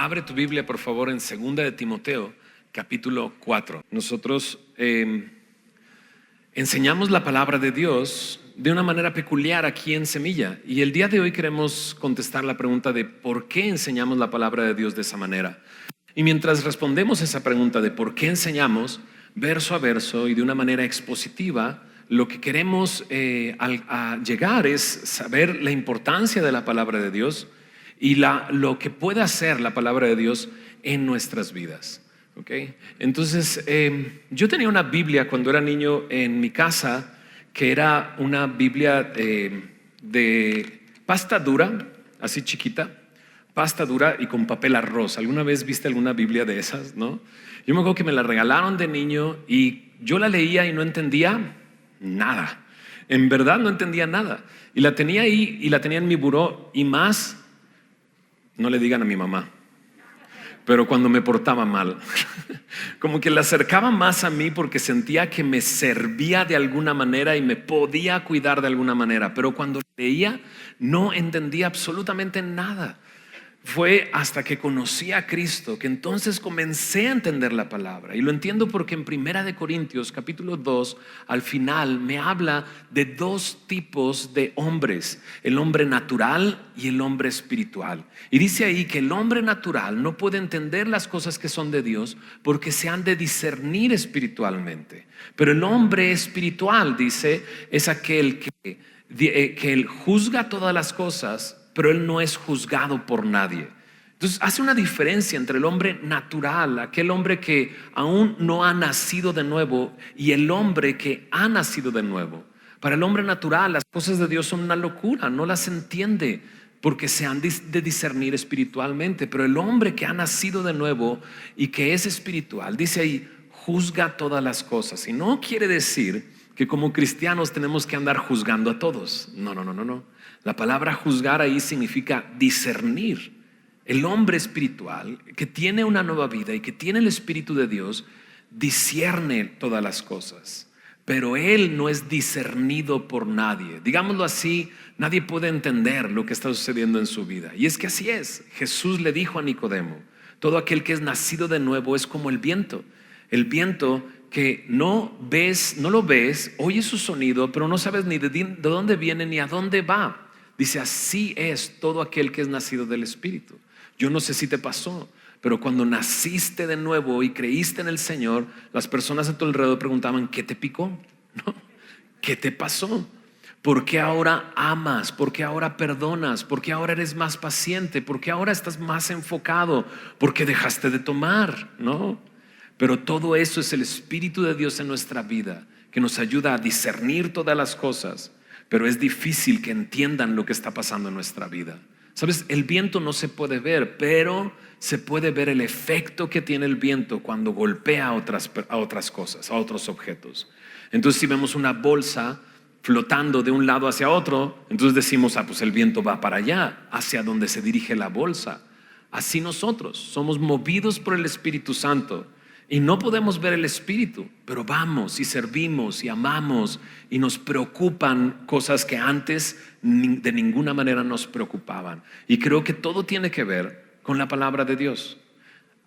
Abre tu Biblia, por favor, en 2 de Timoteo, capítulo 4. Nosotros enseñamos la palabra de Dios de una manera peculiar aquí en Semilla. Y el día de hoy queremos contestar la pregunta de por qué enseñamos la palabra de Dios de esa manera. Y mientras respondemos esa pregunta de por qué enseñamos, verso a verso y de una manera expositiva, lo que queremos a llegar es saber la importancia de la palabra de Dios y lo que puede hacer la palabra de Dios en nuestras vidas. ¿Okay? Entonces, yo tenía una Biblia cuando era niño en mi casa, que era una Biblia de pasta dura, así chiquita, pasta dura y con papel arroz. ¿Alguna vez viste alguna Biblia de esas? ¿No? Yo me acuerdo que me la regalaron de niño y yo la leía y no entendía nada. En verdad no entendía nada. Y la tenía ahí y la tenía en mi buró. Y más, no le digan a mi mamá, pero cuando me portaba mal, como que la acercaba más a mí porque sentía que me servía de alguna manera y me podía cuidar de alguna manera. Pero cuando leía no entendía absolutamente nada. Fue hasta que conocí a Cristo que entonces comencé a entender la palabra. Y lo entiendo porque en 1 de Corintios capítulo 2 al final me habla de dos tipos de hombres: el hombre natural y el hombre espiritual. Y dice ahí que el hombre natural no puede entender las cosas que son de Dios porque se han de discernir espiritualmente. Pero el hombre espiritual, dice, es aquel que él juzga todas las cosas, pero él no es juzgado por nadie. Entonces hace una diferencia entre el hombre natural, aquel hombre que aún no ha nacido de nuevo, y el hombre que ha nacido de nuevo. Para el hombre natural las cosas de Dios son una locura, no las entiende porque se han de discernir espiritualmente. Pero el hombre que ha nacido de nuevo y que es espiritual, dice ahí, juzga todas las cosas. Y no quiere decir que como cristianos tenemos que andar juzgando a todos. No. La palabra juzgar ahí significa discernir. El hombre espiritual que tiene una nueva vida y que tiene el Espíritu de Dios discierne todas las cosas, pero él no es discernido por nadie. Digámoslo así, nadie puede entender lo que está sucediendo en su vida. Y es que así es. Jesús le dijo a Nicodemo: todo aquel que es nacido de nuevo es como el viento. El viento que no lo ves, oyes su sonido, pero no sabes ni de dónde viene ni a dónde va. Dice, así es todo aquel que es nacido del Espíritu. Yo no sé si te pasó, pero cuando naciste de nuevo y creíste en el Señor, las personas a tu alrededor preguntaban, ¿qué te picó? ¿No? ¿Qué te pasó? ¿Por qué ahora amas? ¿Por qué ahora perdonas? ¿Por qué ahora eres más paciente? ¿Por qué ahora estás más enfocado? ¿Por qué dejaste de tomar? ¿No? Pero todo eso es el Espíritu de Dios en nuestra vida, que nos ayuda a discernir todas las cosas. Pero es difícil que entiendan lo que está pasando en nuestra vida. Sabes, el viento no se puede ver, pero se puede ver el efecto que tiene el viento cuando golpea a otras cosas, a otros objetos. Entonces, si vemos una bolsa flotando de un lado hacia otro, entonces decimos, pues el viento va para allá, hacia donde se dirige la bolsa. Así nosotros somos movidos por el Espíritu Santo. Y no podemos ver el Espíritu, pero vamos y servimos y amamos y nos preocupan cosas que antes de ninguna manera nos preocupaban. Y creo que todo tiene que ver con la palabra de Dios.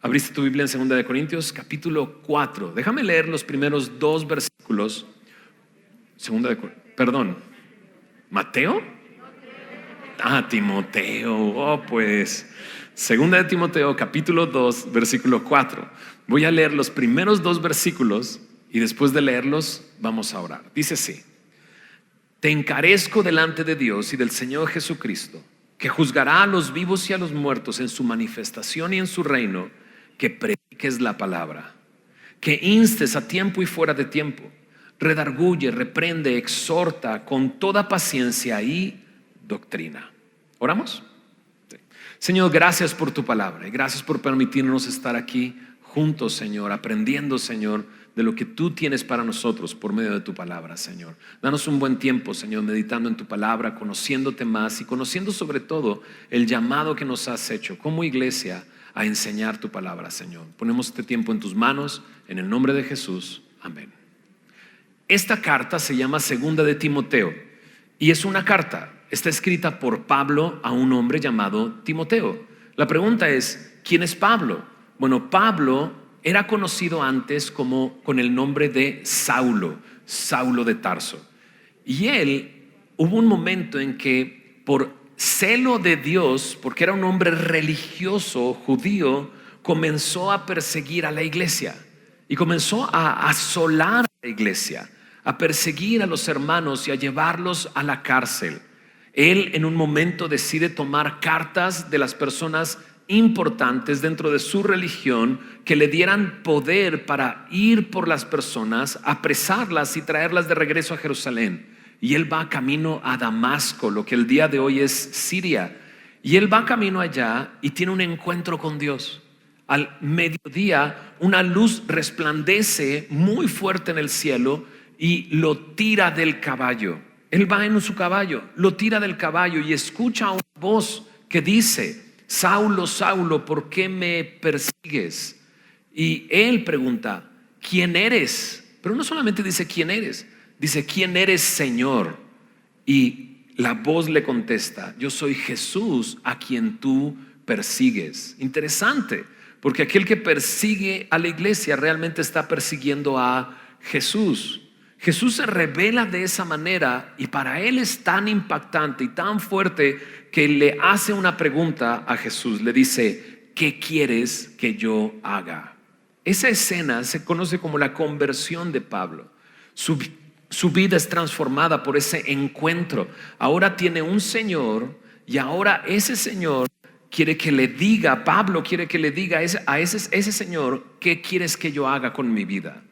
Abriste tu Biblia en 2 de Corintios capítulo 4. Déjame leer los primeros dos versículos. ¿Mateo? Timoteo. Pues 2 de Timoteo capítulo 2 versículo 4. Voy a leer los primeros dos versículos y después de leerlos vamos a orar. Dice así: te encarezco delante de Dios y del Señor Jesucristo, que juzgará a los vivos y a los muertos en su manifestación y en su reino, que prediques la palabra, que instes a tiempo y fuera de tiempo, redarguye, reprende, exhorta con toda paciencia y doctrina. ¿Oramos? Sí. Señor, gracias por tu palabra y gracias por permitirnos estar aquí juntos, Señor, aprendiendo, Señor, de lo que tú tienes para nosotros por medio de tu palabra, Señor. Danos un buen tiempo, Señor, meditando en tu palabra, conociéndote más y conociendo sobre todo el llamado que nos has hecho como iglesia a enseñar tu palabra, Señor. Ponemos este tiempo en tus manos, en el nombre de Jesús. Amén. Esta carta se llama 2 de Timoteo y es una carta, está escrita por Pablo a un hombre llamado Timoteo. La pregunta es, ¿Quién es Pablo? Bueno, Pablo era conocido antes como con el nombre de Saulo, Saulo de Tarso. Y hubo un momento en que por celo de Dios, porque era un hombre religioso judío, comenzó a perseguir a la iglesia y comenzó a asolar a la iglesia, a perseguir a los hermanos y a llevarlos a la cárcel. Él en un momento decide tomar cartas de las personas importantes dentro de su religión que le dieran poder para ir por las personas, apresarlas y traerlas de regreso a Jerusalén. Y él va camino a Damasco, lo que el día de hoy es Siria. Y él va camino allá y tiene un encuentro con Dios. Al mediodía, una luz resplandece muy fuerte en el cielo y lo tira del caballo. Él va en su caballo, lo tira del caballo y escucha una voz que dice: Saulo, Saulo, ¿por qué me persigues? Y él pregunta: ¿quién eres? Pero no solamente dice quién eres, dice: ¿quién eres, Señor? Y la voz le contesta: yo soy Jesús a quien tú persigues. Interesante, porque aquel que persigue a la iglesia realmente está persiguiendo a Jesús. Jesús se revela de esa manera y para él es tan impactante y tan fuerte que le hace una pregunta a Jesús. Le dice: ¿qué quieres que yo haga? Esa escena se conoce como la conversión de Pablo. Su vida es transformada por ese encuentro. Ahora tiene un Señor y ahora ese Señor quiere que le diga, Pablo quiere que le diga a ese Señor: ¿qué quieres que yo haga con mi vida?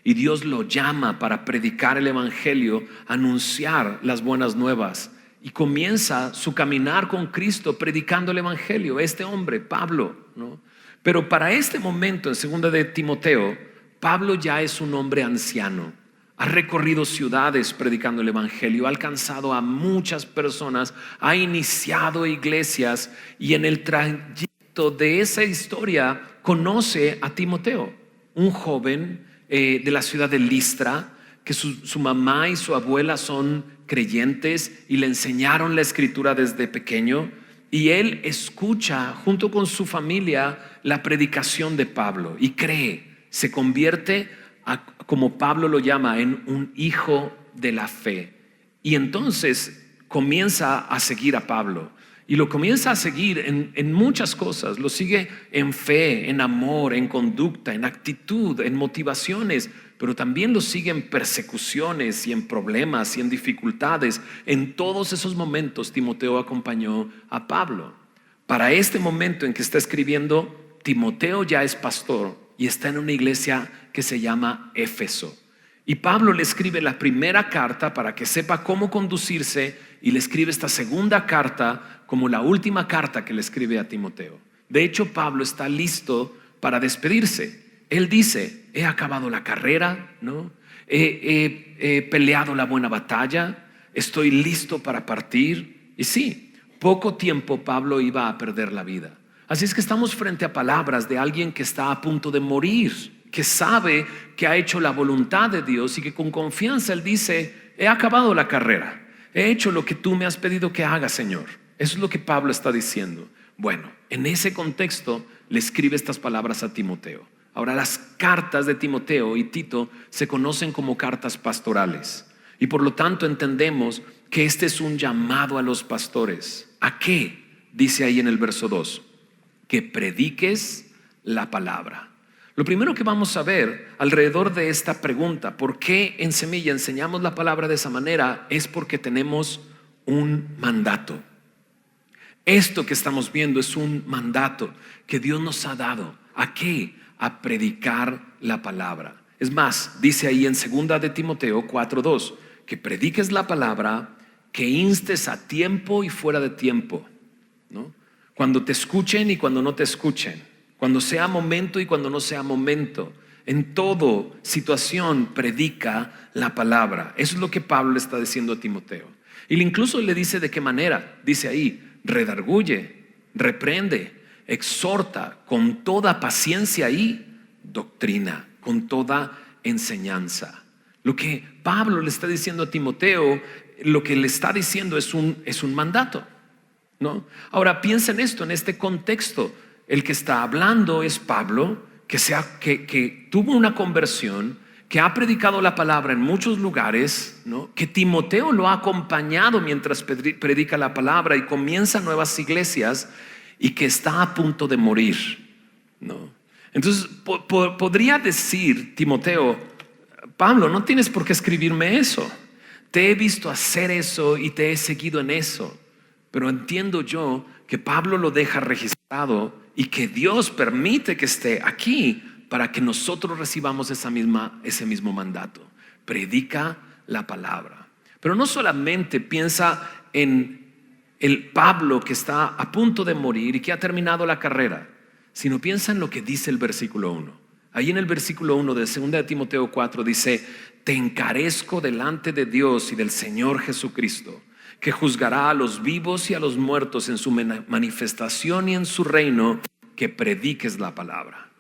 Y Dios lo llama para predicar el evangelio, anunciar las buenas nuevas. Y comienza su caminar con Cristo predicando el evangelio. Este hombre, Pablo, ¿no? Pero para este momento, en 2 de Timoteo, Pablo ya es un hombre anciano. Ha recorrido ciudades predicando el evangelio, ha alcanzado a muchas personas, ha iniciado iglesias y en el trayecto de esa historia conoce a Timoteo, un joven de la ciudad de Listra, que su mamá y su abuela son creyentes y le enseñaron la escritura desde pequeño, y él escucha junto con su familia la predicación de Pablo y cree, se convierte como Pablo lo llama, en un hijo de la fe. Y entonces comienza a seguir a Pablo. Y lo comienza a seguir en muchas cosas. Lo sigue en fe, en amor, en conducta, en actitud, en motivaciones. Pero también lo sigue en persecuciones y en problemas y en dificultades. En todos esos momentos Timoteo acompañó a Pablo. Para este momento en que está escribiendo, Timoteo ya es pastor y está en una iglesia que se llama Éfeso. Y Pablo le escribe la primera carta para que sepa cómo conducirse, y le escribe esta segunda carta como la última carta que le escribe a Timoteo. De hecho, Pablo está listo para despedirse. Él dice: he acabado la carrera, ¿no? He peleado la buena batalla, estoy listo para partir. Y sí, poco tiempo Pablo iba a perder la vida. Así es que estamos frente a palabras de alguien que está a punto de morir, que sabe que ha hecho la voluntad de Dios y que con confianza él dice: he acabado la carrera, he hecho lo que tú me has pedido que haga, Señor. Eso es lo que Pablo está diciendo. Bueno, en ese contexto le escribe estas palabras a Timoteo. Ahora, las cartas de Timoteo y Tito se conocen como cartas pastorales, y por lo tanto entendemos que este es un llamado a los pastores. ¿A qué? Dice ahí en el verso 2, que prediques la palabra. Lo primero que vamos a ver alrededor de esta pregunta, ¿por qué en Semilla enseñamos la palabra de esa manera? Es porque tenemos un mandato. Esto que estamos viendo es un mandato que Dios nos ha dado. ¿A qué? A predicar la palabra. Es más, dice ahí en 2 de Timoteo 4:2, que prediques la palabra, que instes a tiempo y fuera de tiempo, ¿no? Cuando te escuchen y cuando no te escuchen, cuando sea momento y cuando no sea momento. En toda situación predica la palabra. Eso es lo que Pablo le está diciendo a Timoteo. Y incluso le dice de qué manera. Dice ahí: redarguye, reprende, exhorta con toda paciencia y doctrina, con toda enseñanza. Lo que Pablo le está diciendo a Timoteo, lo que le está diciendo es un mandato, ¿no? Ahora piensa en esto, en este contexto. el que está hablando es Pablo, que tuvo una conversión, que ha predicado la palabra en muchos lugares, ¿no? Que Timoteo lo ha acompañado mientras predica la palabra y comienza nuevas iglesias, y que está a punto de morir, ¿no? Entonces podría decir Timoteo: Pablo, no tienes por qué escribirme eso. Te he visto hacer eso y te he seguido en eso. Pero entiendo yo que Pablo lo deja registrado y que Dios permite que esté aquí para que nosotros recibamos ese mismo mandato. Predica la palabra. Pero no solamente piensa en el Pablo que está a punto de morir y que ha terminado la carrera, sino piensa en lo que dice el versículo 1. Ahí en el versículo 1 de 2 de Timoteo 4 dice: te encarezco delante de Dios y del Señor Jesucristo, que juzgará a los vivos y a los muertos en su manifestación y en su reino, que prediques la palabra.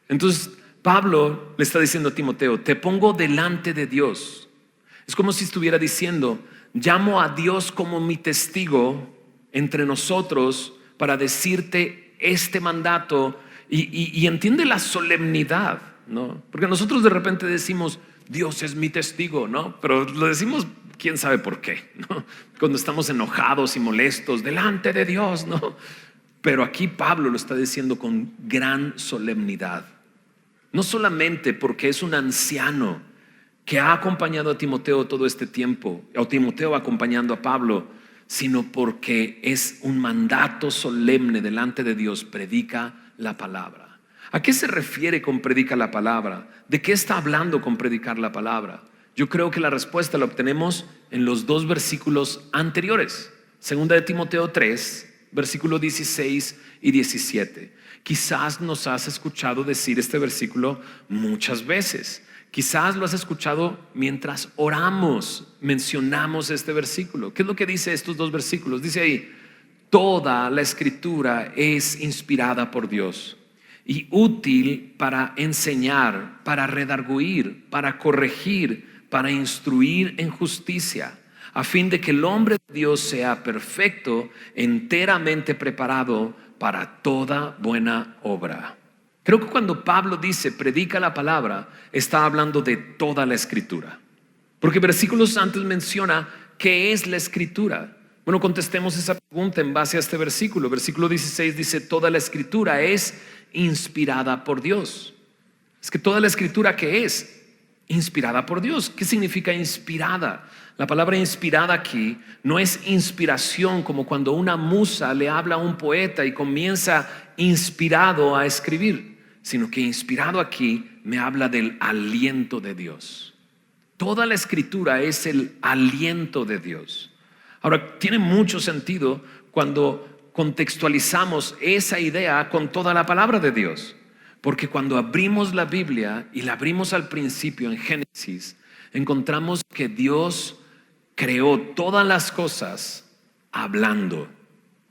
Entonces Pablo le está diciendo a Timoteo: te pongo delante de Dios. Es como si estuviera diciendo: llamo a Dios como mi testigo entre nosotros para decirte este mandato. Y entiende la solemnidad, ¿no? Porque nosotros de repente decimos: Dios es mi testigo, ¿no? Pero lo decimos quién sabe por qué, ¿no? Cuando estamos enojados y molestos delante de Dios, ¿no? Pero aquí Pablo lo está diciendo con gran solemnidad. No solamente porque es un anciano que ha acompañado a Timoteo todo este tiempo, o Timoteo acompañando a Pablo, sino porque es un mandato solemne delante de Dios: predica la palabra. ¿A qué se refiere con predica la palabra? ¿De qué está hablando con predicar la palabra? Yo creo que la respuesta la obtenemos en los dos versículos anteriores. Segunda de Timoteo 3, versículo 16 y 17. Quizás nos has escuchado decir este versículo muchas veces. Quizás lo has escuchado mientras oramos, mencionamos este versículo. ¿Qué es lo que dice estos dos versículos? Dice ahí: toda la escritura es inspirada por Dios y útil para enseñar, para redarguir, para corregir, para instruir en justicia, a fin de que el hombre de Dios sea perfecto, enteramente preparado para toda buena obra. Creo que cuando Pablo dice predica la palabra, está hablando de toda la escritura, porque versículos antes menciona qué es la escritura. Bueno, contestemos esa pregunta en base a este versículo. Versículo 16 dice: toda la escritura es inspirada por Dios. Es que toda la escritura, ¿qué es? Inspirada por Dios. ¿Qué significa inspirada? La palabra inspirada aquí no es inspiración como cuando una musa le habla a un poeta y comienza inspirado a escribir, sino que inspirado aquí me habla del aliento de Dios. Toda la escritura es el aliento de Dios. Ahora, tiene mucho sentido cuando contextualizamos esa idea con toda la palabra de Dios, porque cuando abrimos la Biblia y la abrimos al principio en Génesis, encontramos que Dios creó todas las cosas hablando.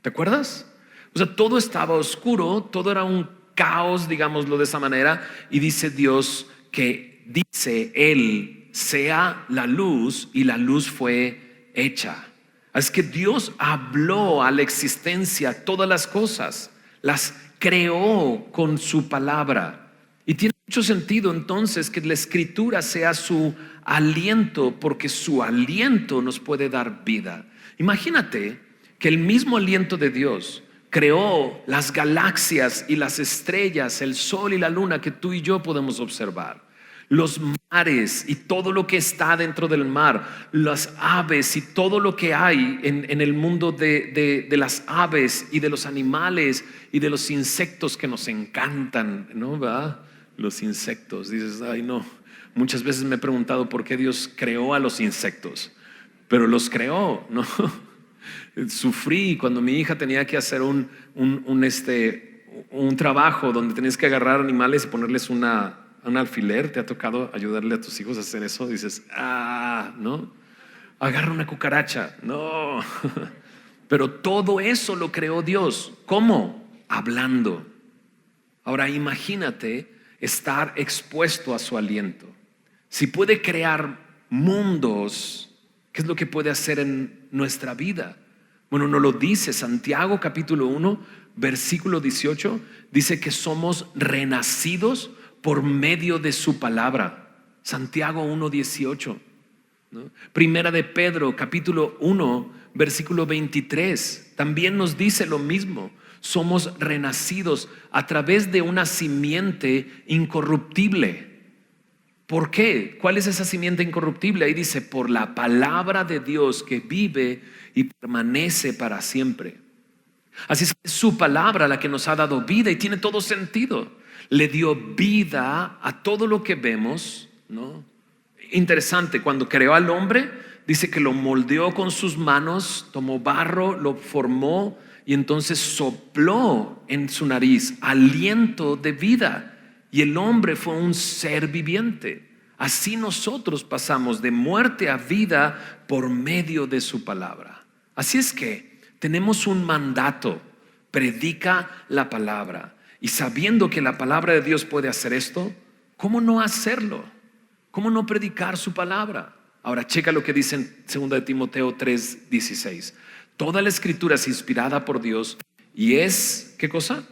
¿Te acuerdas? O sea, todo estaba oscuro, todo era un caos, digámoslo de esa manera, y dice Dios que dice Él: sea la luz, y la luz fue hecha. Es que Dios habló a la existencia todas las cosas, las creó con su palabra. Y tiene mucho sentido entonces que la escritura sea su aliento, porque su aliento nos puede dar vida. Imagínate que el mismo aliento de Dios creó las galaxias y las estrellas, el sol y la luna que tú y yo podemos observar, los mares y todo lo que está dentro del mar, las aves y todo lo que hay en el mundo de las aves y de los animales y de los insectos que nos encantan, ¿no? ¿Verdad? Los insectos, dices: ay, no. Muchas veces me he preguntado por qué Dios creó a los insectos, pero los creó, ¿no? Sufrí cuando mi hija tenía que hacer un trabajo donde tenías que agarrar animales y ponerles un alfiler. ¿Te ha tocado ayudarle a tus hijos a hacer eso? Dices: ¿no? Agarra una cucaracha. No. Pero todo eso lo creó Dios. ¿Cómo? Hablando. Ahora imagínate estar expuesto a su aliento. Si puede crear mundos, ¿qué es lo que puede hacer en nuestra vida? Bueno, no lo dice Santiago capítulo 1, versículo 18, dice que somos renacidos por medio de su palabra. Santiago 1, 18, ¿no? Primera de Pedro capítulo 1, versículo 23, también nos dice lo mismo. Somos renacidos a través de una simiente incorruptible. ¿Por qué? ¿Cuál es esa simiente incorruptible? Ahí dice, por la palabra de Dios que vive y permanece para siempre. Así es su palabra la que nos ha dado vida y tiene todo sentido. Le dio vida a todo lo que vemos, ¿no? Interesante, cuando creó al hombre, dice que lo moldeó con sus manos, tomó barro, lo formó y entonces sopló en su nariz aliento de vida. Y el hombre fue un ser viviente. Así nosotros pasamos de muerte a vida por medio de su palabra. Así es que tenemos un mandato: predica la palabra. Y sabiendo que la palabra de Dios puede hacer esto, ¿cómo no hacerlo? ¿Cómo no predicar su palabra? Ahora checa lo que dice en 2 de Timoteo 3:16. Toda la escritura es inspirada por Dios y es, ¿qué cosa?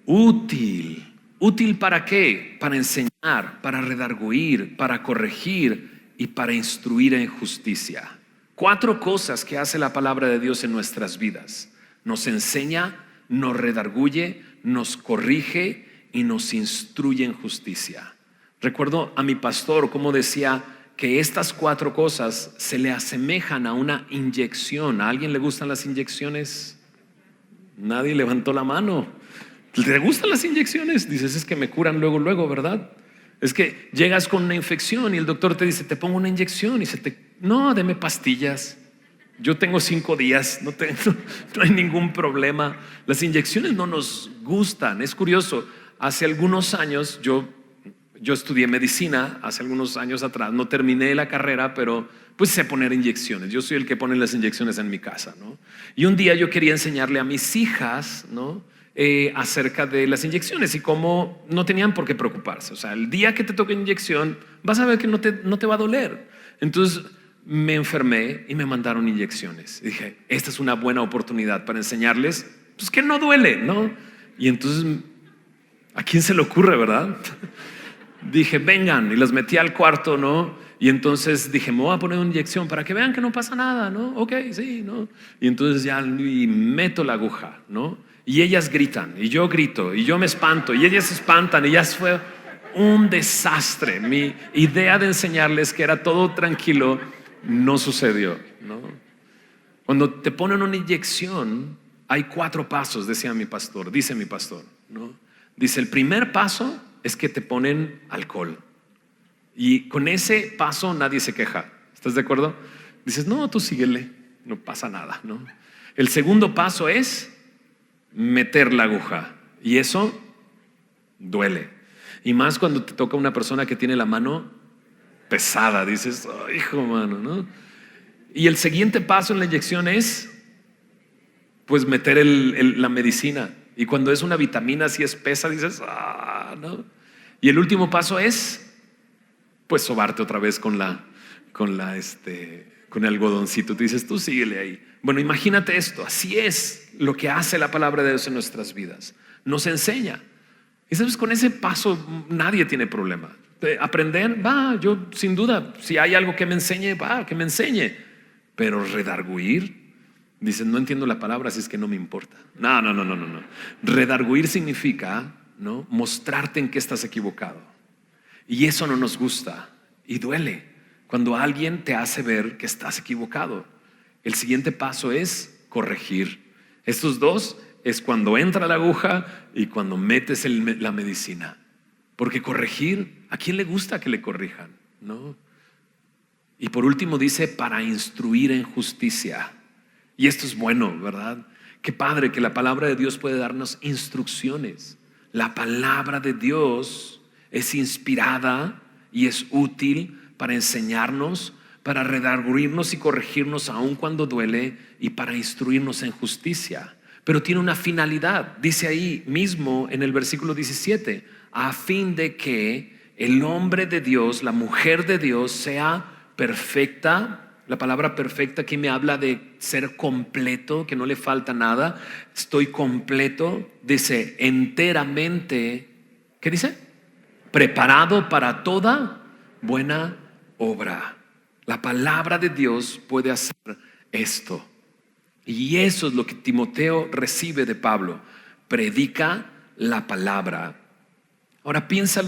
Útil. ¿Útil para qué? Para enseñar, para redarguir, para corregir y para instruir en justicia. 4 cosas que hace la palabra de Dios en nuestras vidas: nos enseña, nos redarguye, nos corrige y nos instruye en justicia. Recuerdo a mi pastor cómo decía que estas 4 cosas se le asemejan a una inyección. ¿A alguien le gustan las inyecciones? Nadie levantó la mano. ¿Te gustan las inyecciones? Dices, es que me curan luego, ¿verdad? Es que llegas con una infección y el doctor te dice, te pongo una inyección y no, deme pastillas. Yo tengo 5 días, no hay ningún problema. Las inyecciones no nos gustan. Es curioso, hace algunos años yo estudié medicina, hace algunos años atrás, no terminé la carrera, pero pues sé poner inyecciones. Yo soy el que pone las inyecciones en mi casa, ¿no? Y un día yo quería enseñarle a mis hijas, ¿no? Acerca de las inyecciones y cómo no tenían por qué preocuparse. O sea, el día que te toque inyección vas a ver que no te va a doler. Entonces me enfermé y me mandaron inyecciones. Y dije, esta es una buena oportunidad para enseñarles pues, que no duele, ¿no? Y entonces, ¿a quién se le ocurre, verdad? Dije, vengan, y las metí al cuarto, ¿no? Y entonces dije, me voy a poner una inyección para que vean que no pasa nada, ¿no? Ok, sí, ¿no? Y entonces ya y meto la aguja, ¿no? Y ellas gritan, y yo grito, y yo me espanto, y ellas se espantan, y ya fue un desastre. Mi idea de enseñarles que era todo tranquilo no sucedió, ¿no? Cuando te ponen una inyección, hay 4 pasos, dice mi pastor, ¿no? Dice, el primer paso es que te ponen alcohol. Y con ese paso nadie se queja. ¿Estás de acuerdo? Dices, no, tú síguele, no pasa nada, ¿no? El segundo paso es meter la aguja. Y eso duele. Y más cuando te toca una persona que tiene la mano pesada. Dices, oh, hijo, mano, ¿no? Y el siguiente paso en la inyección es pues meter la medicina. Y cuando es una vitamina así espesa, dices, ah, ¿no? Y el último paso es pues sobarte otra vez con el algodoncito. Te dices, tú síguele ahí. Bueno, imagínate esto. Así es lo que hace la palabra de Dios en nuestras vidas. Nos enseña. Y sabes, con ese paso nadie tiene problema. Aprender, va, yo sin duda, si hay algo que me enseñe, va, que me enseñe. Pero redarguir, dices, no entiendo la palabra, así es que no me importa. No. Redarguir significa, ¿no?, mostrarte en qué estás equivocado. Y eso no nos gusta y duele cuando alguien te hace ver que estás equivocado. El siguiente paso es corregir. Estos 2 es cuando entra la aguja y cuando metes la medicina. Porque corregir, ¿a quién le gusta que le corrijan? ¿No? Y por último dice, para instruir en justicia. Y esto es bueno, ¿verdad? Qué padre que la palabra de Dios puede darnos instrucciones. La palabra de Dios es inspirada y es útil para enseñarnos, para redarguirnos y corregirnos aun cuando duele y para instruirnos en justicia. Pero tiene una finalidad, dice ahí mismo en el versículo 17, a fin de que el hombre de Dios, la mujer de Dios sea perfecta. La palabra perfecta aquí me habla de ser completo, que no le falta nada. Estoy completo, dice, enteramente, ¿qué dice? Preparado para toda buena obra. La palabra de Dios puede hacer esto. Y eso es lo que Timoteo recibe de Pablo. Predica la palabra. Ahora piensa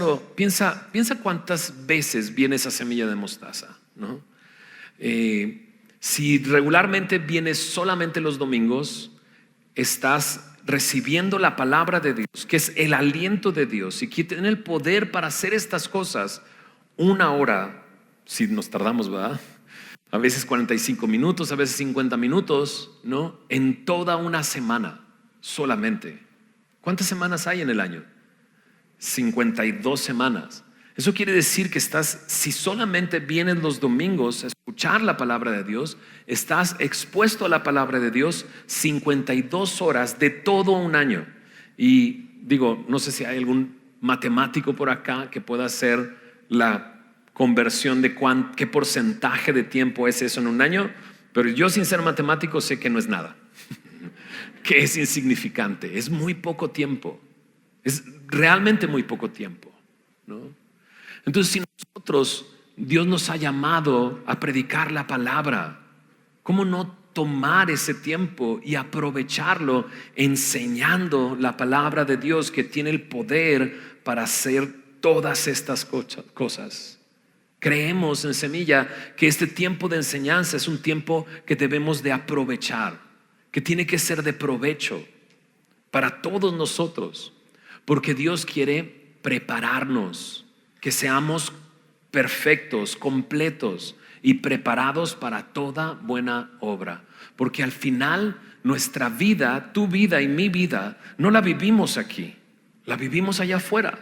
cuántas veces viene esa semilla de mostaza, ¿no? Si regularmente vienes solamente los domingos, estás recibiendo la palabra de Dios, que es el aliento de Dios, y que tiene el poder para hacer estas cosas. 1 hora, si nos tardamos, ¿verdad? A veces 45 minutos, a veces 50 minutos, ¿no? En toda una semana solamente. ¿Cuántas semanas hay en el año? 52 semanas. Eso quiere decir que si solamente vienes los domingos a escuchar la palabra de Dios, estás expuesto a la palabra de Dios 52 horas de todo un año. Y digo, no sé si hay algún matemático por acá que pueda hacer la conversión de qué porcentaje de tiempo es eso en un año, pero yo, sin ser matemático, sé que no es nada, que es insignificante, es muy poco tiempo, es realmente muy poco tiempo, ¿no? Entonces, si Dios nos ha llamado a predicar la palabra, ¿cómo no tomar ese tiempo y aprovecharlo enseñando la palabra de Dios, que tiene el poder para hacer todas estas cosas? Creemos en Semilla que este tiempo de enseñanza es un tiempo que debemos de aprovechar, que tiene que ser de provecho para todos nosotros, porque Dios quiere prepararnos, que seamos perfectos, completos y preparados para toda buena obra. Porque al final nuestra vida, tu vida y mi vida, no la vivimos aquí, la vivimos allá afuera,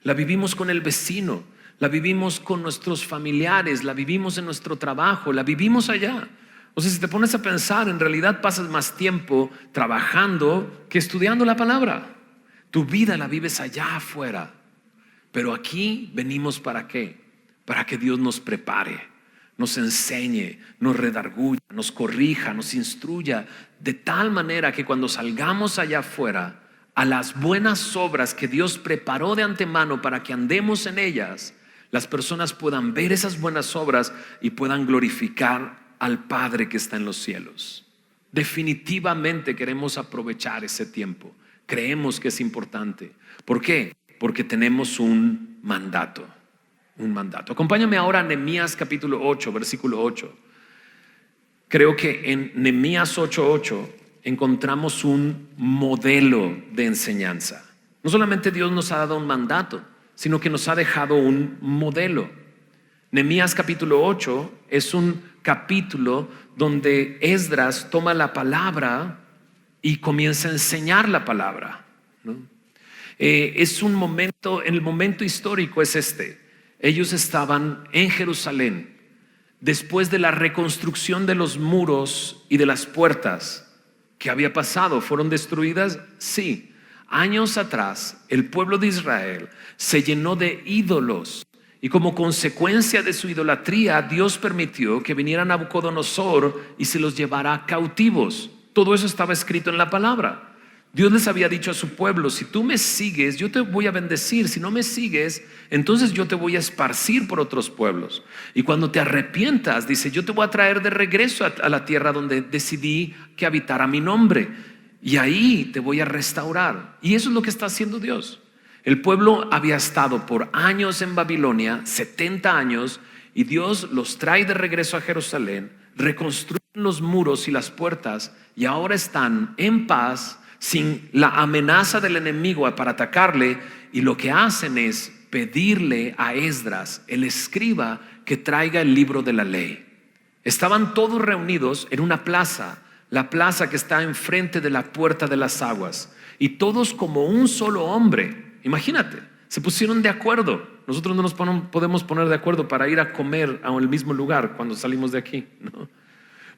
la vivimos con el vecino, la vivimos con nuestros familiares, la vivimos en nuestro trabajo, la vivimos allá. O sea, si te pones a pensar, en realidad pasas más tiempo trabajando que estudiando la palabra. Tu vida la vives allá afuera. Pero aquí venimos, ¿para qué? Para que Dios nos prepare, nos enseñe, nos redarguya, nos corrija, nos instruya, de tal manera que cuando salgamos allá afuera a las buenas obras que Dios preparó de antemano para que andemos en ellas, las personas puedan ver esas buenas obras y puedan glorificar al Padre que está en los cielos. Definitivamente queremos aprovechar ese tiempo. Creemos que es importante. ¿Por qué? Porque tenemos un mandato. Un mandato. Acompáñame ahora a Nehemías capítulo 8, versículo 8. Creo que en Nehemías 8:8 encontramos un modelo de enseñanza. No solamente Dios nos ha dado un mandato, sino que nos ha dejado un modelo. Nehemías capítulo 8 es un capítulo donde Esdras toma la palabra y comienza a enseñar la palabra, ¿no? Es un momento, en el momento histórico es este. Ellos estaban en Jerusalén después de la reconstrucción de los muros y de las puertas. ¿Qué había pasado? ¿Fueron destruidas? Sí. Años atrás, el pueblo de Israel se llenó de ídolos, y como consecuencia de su idolatría, Dios permitió que viniera Nabucodonosor y se los llevara cautivos. Todo eso estaba escrito en la palabra. Dios les había dicho a su pueblo: si tú me sigues, yo te voy a bendecir. Si no me sigues, entonces yo te voy a esparcir por otros pueblos. Y cuando te arrepientas, dice, yo te voy a traer de regreso a la tierra donde decidí que habitara mi nombre. Y ahí te voy a restaurar. Y eso es lo que está haciendo Dios. El pueblo había estado por años en Babilonia, 70 años, y Dios los trae de regreso a Jerusalén, reconstruyen los muros y las puertas, y ahora están en paz, sin la amenaza del enemigo para atacarle. Y lo que hacen es pedirle a Esdras, el escriba, que traiga el libro de la ley. Estaban todos reunidos en una plaza, la plaza que está enfrente de la puerta de las aguas, y todos como un solo hombre. Imagínate, se pusieron de acuerdo. Nosotros no nos podemos poner de acuerdo para ir a comer a el mismo lugar cuando salimos de aquí, ¿no?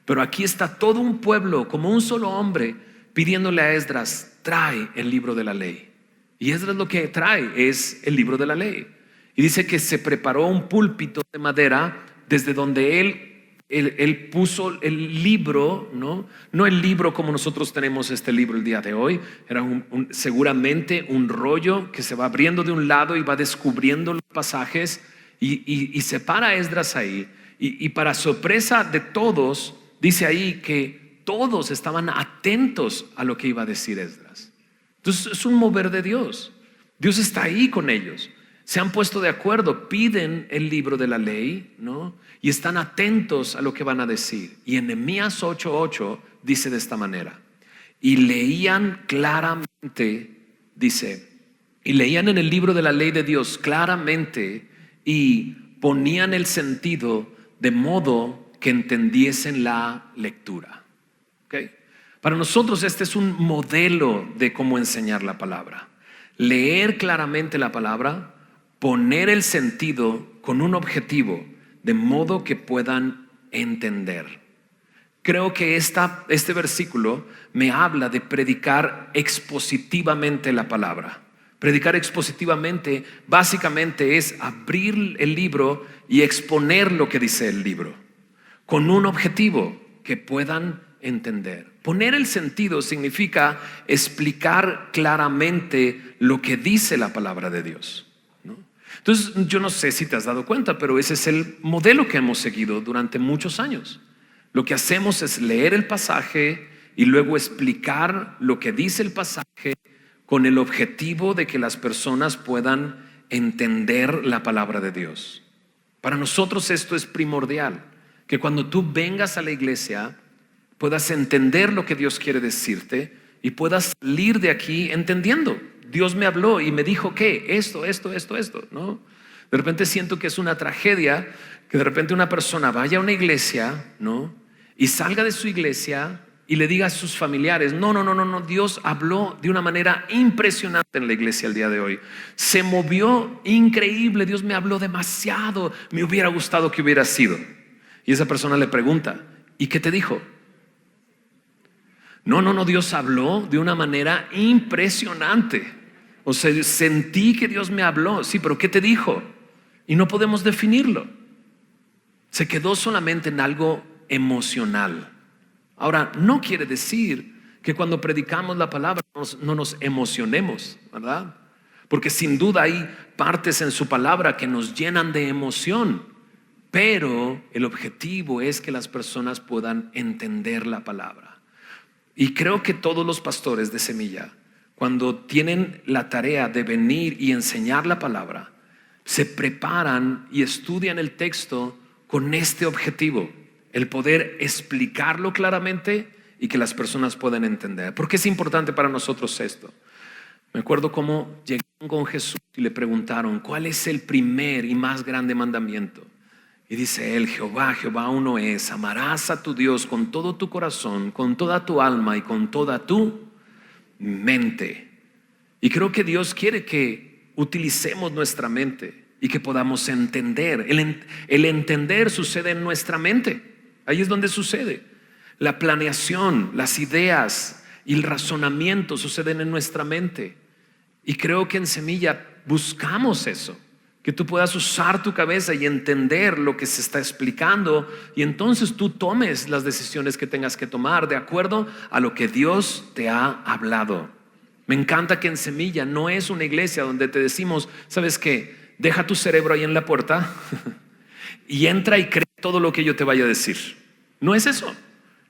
Pero aquí está todo un pueblo como un solo hombre pidiéndole a Esdras: trae el libro de la ley. Y Esdras lo que trae es el libro de la ley. Y dice que se preparó un púlpito de madera desde donde él Él puso el libro, no el libro como nosotros tenemos este libro el día de hoy. Era seguramente un rollo que se va abriendo de un lado y va descubriendo los pasajes y separa a Esdras ahí. Y para sorpresa de todos, dice ahí que todos estaban atentos a lo que iba a decir Esdras. Entonces es un mover de Dios. Dios está ahí con ellos. Se han puesto de acuerdo, piden el libro de la ley, y están atentos a lo que van a decir. Y en Nehemías 8:8 dice de esta manera: y leían claramente, dice, y leían en el libro de la ley de Dios claramente y ponían el sentido de modo que entendiesen la lectura. ¿Okay? Para nosotros este es un modelo de cómo enseñar la palabra. Leer claramente la palabra, poner el sentido con un objetivo, de modo que puedan entender. Creo que este versículo me habla de predicar expositivamente la palabra. Predicar expositivamente básicamente es abrir el libro y exponer lo que dice el libro, con un objetivo que puedan entender. Poner el sentido significa explicar claramente lo que dice la palabra de Dios. Entonces, yo no sé si te has dado cuenta, pero ese es el modelo que hemos seguido durante muchos años. Lo que hacemos es leer el pasaje y luego explicar lo que dice el pasaje con el objetivo de que las personas puedan entender la palabra de Dios. Para nosotros esto es primordial, que cuando tú vengas a la iglesia puedas entender lo que Dios quiere decirte y puedas salir de aquí entendiendo. Dios me habló y me dijo que esto, ¿no? De repente siento que es una tragedia que de repente una persona vaya a una iglesia, ¿no? Y salga de su iglesia y le diga a sus familiares: no, Dios habló de una manera impresionante en la iglesia el día de hoy. Se movió increíble, Dios me habló demasiado, me hubiera gustado que hubiera sido. Y esa persona le pregunta: ¿y qué te dijo? No, Dios habló de una manera impresionante. O sea, sentí que Dios me habló. Sí, pero ¿qué te dijo? Y no podemos definirlo. Se quedó solamente en algo emocional. Ahora, no quiere decir que cuando predicamos la palabra no nos emocionemos, ¿verdad? Porque sin duda hay partes en su palabra que nos llenan de emoción. Pero el objetivo es que las personas puedan entender la palabra. Y creo que todos los pastores de Semilla, cuando tienen la tarea de venir y enseñar la palabra, se preparan y estudian el texto con este objetivo: el poder explicarlo claramente y que las personas puedan entender. ¿Por qué es importante para nosotros esto? Me acuerdo cómo llegaron con Jesús y le preguntaron: ¿cuál es el primer y más grande mandamiento? Y dice él: Jehová uno es, amarás a tu Dios con todo tu corazón, con toda tu alma y con toda tu mente. Y creo que Dios quiere que utilicemos nuestra mente y que podamos entender. El entender sucede en nuestra mente. Ahí es donde sucede. La planeación, las ideas y el razonamiento suceden en nuestra mente. Y creo que en Semilla buscamos eso. Que tú puedas usar tu cabeza y entender lo que se está explicando, y entonces tú tomes las decisiones que tengas que tomar de acuerdo a lo que Dios te ha hablado. Me encanta que en Semilla no es una iglesia donde te decimos: ¿sabes qué? Deja tu cerebro ahí en la puerta y entra y cree todo lo que yo te vaya a decir. No es eso.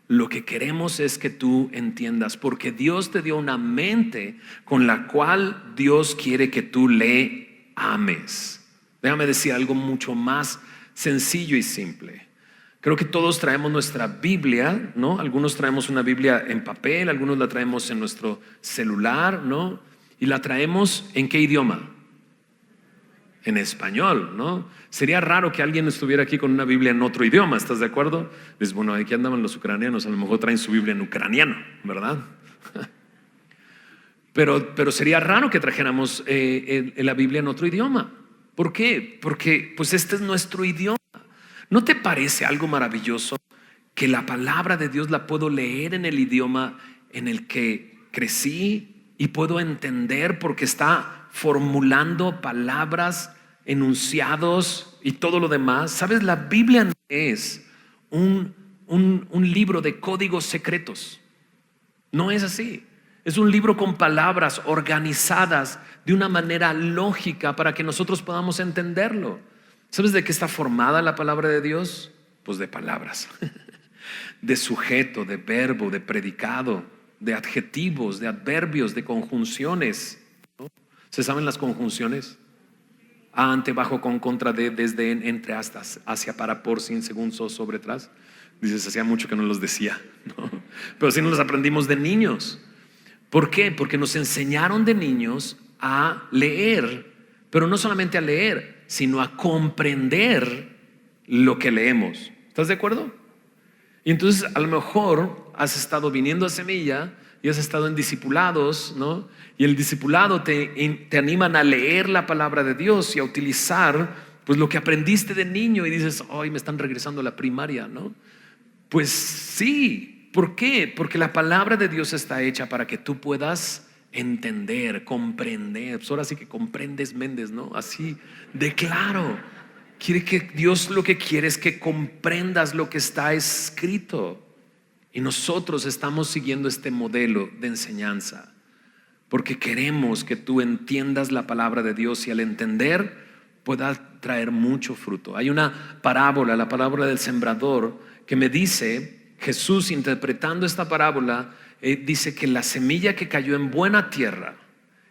Lo que queremos es que tú entiendas, porque Dios te dio una mente con la cual Dios quiere que tú le ames. Déjame decir algo mucho más sencillo y simple. Creo que todos traemos nuestra Biblia, ¿no? Algunos traemos una Biblia en papel, algunos la traemos en nuestro celular, ¿no? Y la traemos ¿en qué idioma? En español, ¿no? Sería raro que alguien estuviera aquí con una Biblia en otro idioma, ¿estás de acuerdo? Pues bueno, aquí andaban los ucranianos, a lo mejor traen su Biblia en ucraniano, ¿verdad? Pero sería raro que trajéramos la Biblia en otro idioma. ¿Por qué? Porque pues este es nuestro idioma. ¿No te parece algo maravilloso que la palabra de Dios la puedo leer en el idioma en el que crecí y puedo entender porque está formulando palabras, enunciados y todo lo demás? ¿Sabes? La Biblia no es un libro de códigos secretos. No es así. Es un libro con palabras organizadas de una manera lógica para que nosotros podamos entenderlo. ¿Sabes de qué está formada la palabra de Dios? Pues de palabras, de sujeto, de verbo, de predicado, de adjetivos, de adverbios, de conjunciones, ¿no? ¿Se saben las conjunciones? A, ante, bajo, con, contra, de, desde, en, entre, hasta, hacia, para, por, sin, según, so, sobre, tras. Dices, hacía mucho que no los decía, ¿no? Pero sí nos los aprendimos de niños. ¿Por qué? Porque nos enseñaron de niños a leer, pero no solamente a leer, sino a comprender lo que leemos. ¿Estás de acuerdo? Y entonces a lo mejor has estado viniendo a Semilla y has estado en discipulados, ¿no? Y el discipulado te animan a leer la palabra de Dios y a utilizar pues lo que aprendiste de niño y dices, ay, me están regresando a la primaria, ¿no? Pues sí. ¿Por qué? Porque la palabra de Dios está hecha para que tú puedas entender, comprender. Pues ahora sí que comprendes Méndez, ¿no? Así de claro. Dios lo que quiere es que comprendas lo que está escrito. Y nosotros estamos siguiendo este modelo de enseñanza porque queremos que tú entiendas la palabra de Dios y al entender pueda traer mucho fruto. Hay una parábola, la parábola del sembrador, que me dice, Jesús interpretando esta parábola, dice que la semilla que cayó en buena tierra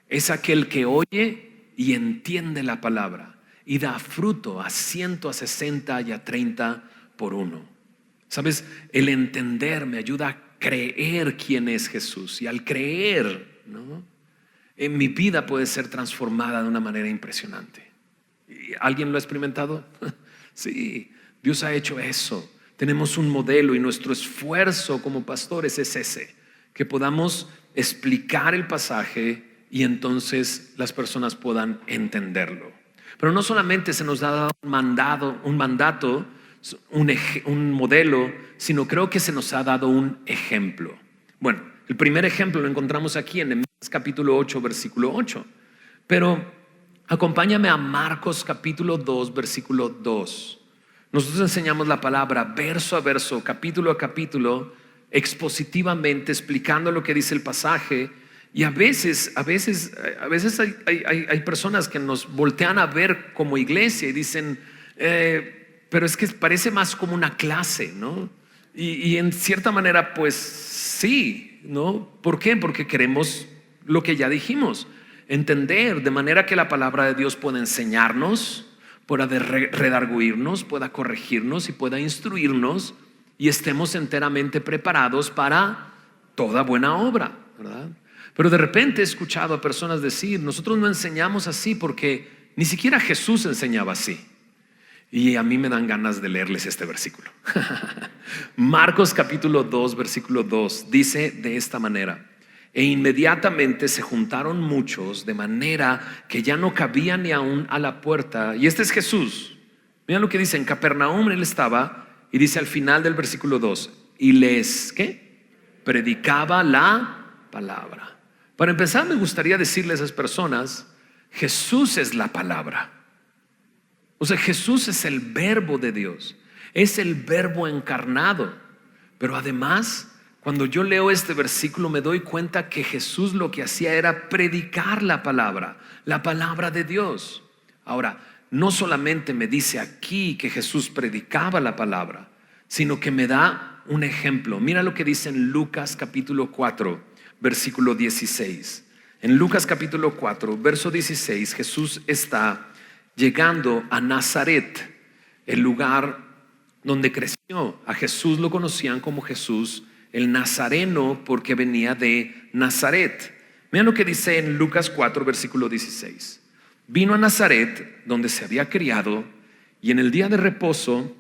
es aquel que oye y entiende la palabra y da fruto a 100, a 60 y a 30 por uno. ¿Sabes? El entender me ayuda a creer quién es Jesús y al creer, ¿no? En mi vida puede ser transformada de una manera impresionante. ¿Alguien lo ha experimentado? Sí, Dios ha hecho eso. Tenemos un modelo y nuestro esfuerzo como pastores es ese, que podamos explicar el pasaje y entonces las personas puedan entenderlo. Pero no solamente se nos ha dado un mandato, un modelo, sino creo que se nos ha dado un ejemplo. Bueno, el primer ejemplo lo encontramos aquí en Nehemías capítulo 8, versículo 8. Pero acompáñame a Marcos capítulo 2, versículo 2. Nosotros enseñamos la palabra verso a verso, capítulo a capítulo, expositivamente, explicando lo que dice el pasaje. Y a veces hay personas que nos voltean a ver como iglesia y dicen, pero es que parece más como una clase, ¿no? Y en cierta manera, pues sí, ¿no? ¿Por qué? Porque queremos lo que ya dijimos, entender de manera que la palabra de Dios pueda enseñarnos, pueda redarguirnos, pueda corregirnos y pueda instruirnos y estemos enteramente preparados para toda buena obra, ¿verdad? Pero de repente he escuchado a personas decir, nosotros no enseñamos así porque ni siquiera Jesús enseñaba así. Y a mí me dan ganas de leerles este versículo. Marcos capítulo 2, versículo 2 dice de esta manera: e inmediatamente se juntaron muchos, de manera que ya no cabía ni aún a la puerta. Y este es Jesús. Mira lo que dice, en Capernaum él estaba, y dice al final del versículo 2, y les, ¿qué? Predicaba la palabra. Para empezar, me gustaría decirle a esas personas, Jesús es la palabra. O sea, Jesús es el verbo de Dios, es el verbo encarnado. Pero además, cuando yo leo este versículo me doy cuenta que Jesús lo que hacía era predicar la palabra de Dios. Ahora, no solamente me dice aquí que Jesús predicaba la palabra, sino que me da un ejemplo. Mira lo que dice en Lucas capítulo 4, versículo 16. En Lucas capítulo 4, verso 16, Jesús está llegando a Nazaret, el lugar donde creció. A Jesús lo conocían como Jesús el Nazareno, porque venía de Nazaret. Vean lo que dice en Lucas 4, versículo 16. Vino a Nazaret, donde se había criado, y en el día de reposo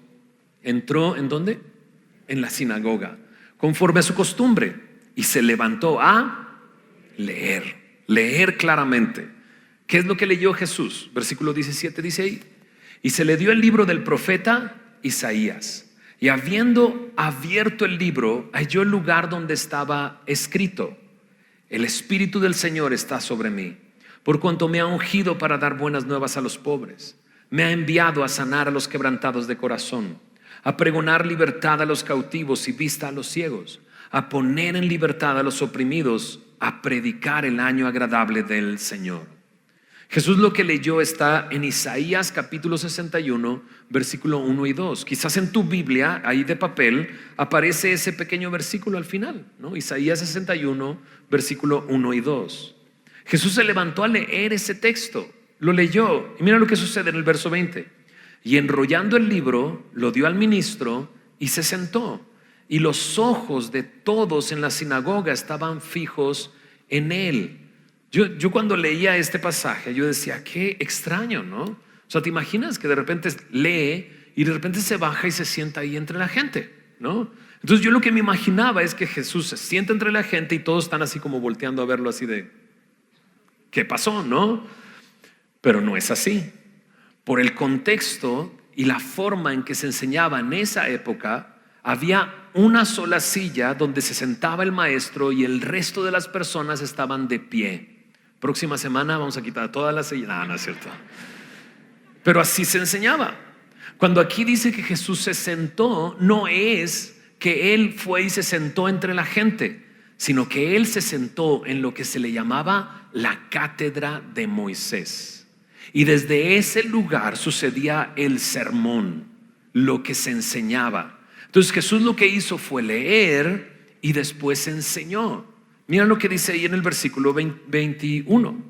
entró, ¿en dónde? En la sinagoga, conforme a su costumbre, y se levantó a leer claramente. ¿Qué es lo que leyó Jesús? Versículo 17 dice ahí: y se le dio el libro del profeta Isaías. Y habiendo abierto el libro, halló el lugar donde estaba escrito: el Espíritu del Señor está sobre mí, por cuanto me ha ungido para dar buenas nuevas a los pobres. Me ha enviado a sanar a los quebrantados de corazón, a pregonar libertad a los cautivos y vista a los ciegos, a poner en libertad a los oprimidos, a predicar el año agradable del Señor. Jesús lo que leyó está en Isaías capítulo 61, versículo 1 y 2. Quizás en tu Biblia, ahí de papel, aparece ese pequeño versículo al final, ¿no? Isaías 61, versículo 1 y 2. Jesús se levantó a leer ese texto, lo leyó, y mira lo que sucede en el verso 20. Y enrollando el libro, lo dio al ministro y se sentó. Y los ojos de todos en la sinagoga estaban fijos en él. Yo cuando leía este pasaje, yo decía, qué extraño, ¿no? O sea, ¿te imaginas que de repente lee y de repente se baja y se sienta ahí entre la gente, ¿no? Entonces yo lo que me imaginaba es que Jesús se sienta entre la gente y todos están así como volteando a verlo así de, ¿qué pasó, no? Pero no es así. Por el contexto y la forma en que se enseñaba en esa época, había una sola silla donde se sentaba el maestro y el resto de las personas estaban de pie. Próxima semana vamos a quitar todas las sillas. No, no es cierto. Pero así se enseñaba. Cuando aquí dice que Jesús se sentó, no es que Él fue y se sentó entre la gente, sino que Él se sentó en lo que se le llamaba la cátedra de Moisés. Y desde ese lugar sucedía el sermón, lo que se enseñaba. Entonces Jesús lo que hizo fue leer y después enseñó. Mira lo que dice ahí en el versículo 21.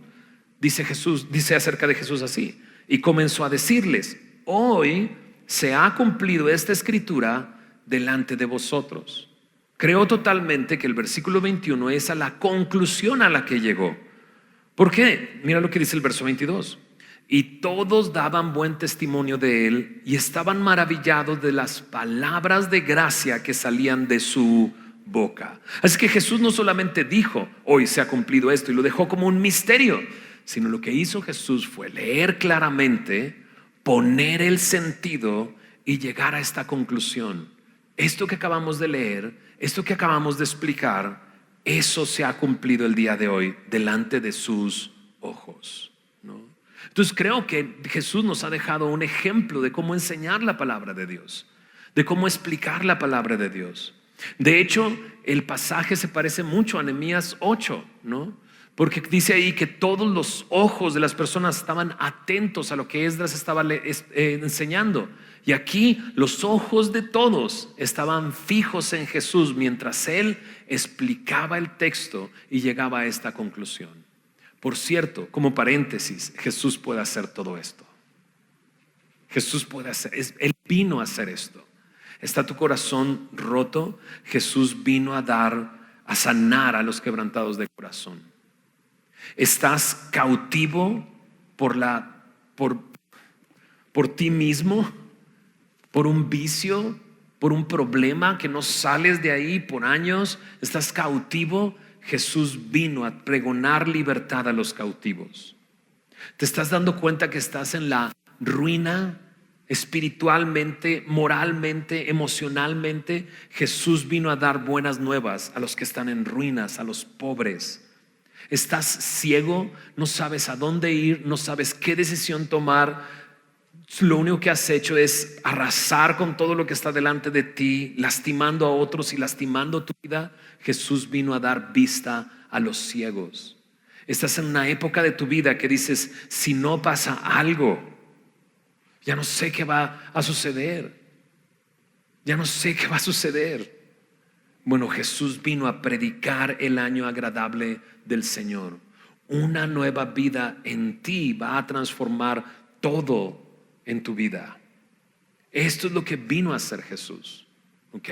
Dice acerca de Jesús así: y comenzó a decirles: hoy se ha cumplido esta escritura delante de vosotros. Creo totalmente que el versículo 21 es a la conclusión a la que llegó. ¿Por qué? Mira lo que dice el verso 22. Y todos daban buen testimonio de él y estaban maravillados de las palabras de gracia que salían de su boca. Así que Jesús no solamente dijo, hoy se ha cumplido esto, y lo dejó como un misterio, sino lo que hizo Jesús fue leer claramente, poner el sentido y llegar a esta conclusión. Esto que acabamos de leer, esto que acabamos de explicar, eso se ha cumplido el día de hoy delante de sus ojos, ¿no? Entonces creo que Jesús nos ha dejado un ejemplo de cómo enseñar la palabra de Dios, de cómo explicar la palabra de Dios. De hecho, el pasaje se parece mucho a Nehemías 8, ¿no? Porque dice ahí que todos los ojos de las personas estaban atentos a lo que Esdras estaba enseñando. Y aquí los ojos de todos estaban fijos en Jesús mientras él explicaba el texto y llegaba a esta conclusión. Por cierto, como paréntesis, Jesús puede hacer todo esto. Jesús puede hacer, él vino a hacer esto. ¿Está tu corazón roto? Jesús vino a sanar a los quebrantados de corazón. ¿Estás cautivo por ti mismo? ¿Por un vicio? ¿Por un problema que no sales de ahí por años? ¿Estás cautivo? Jesús vino a pregonar libertad a los cautivos. ¿Te estás dando cuenta que estás en la ruina? Espiritualmente, moralmente, emocionalmente, Jesús vino a dar buenas nuevas a los que están en ruinas, a los pobres. Estás ciego, no sabes a dónde ir, no sabes qué decisión tomar. Lo único que has hecho es arrasar con todo lo que está delante de ti, lastimando a otros y lastimando tu vida. Jesús vino a dar vista a los ciegos. Estás en una época de tu vida que dices, si no pasa algo, ya no sé qué va a suceder. Ya no sé qué va a suceder. Bueno, Jesús vino a predicar el año agradable del Señor. Una nueva vida en ti va a transformar todo en tu vida. Esto es lo que vino a hacer Jesús. ¿Ok?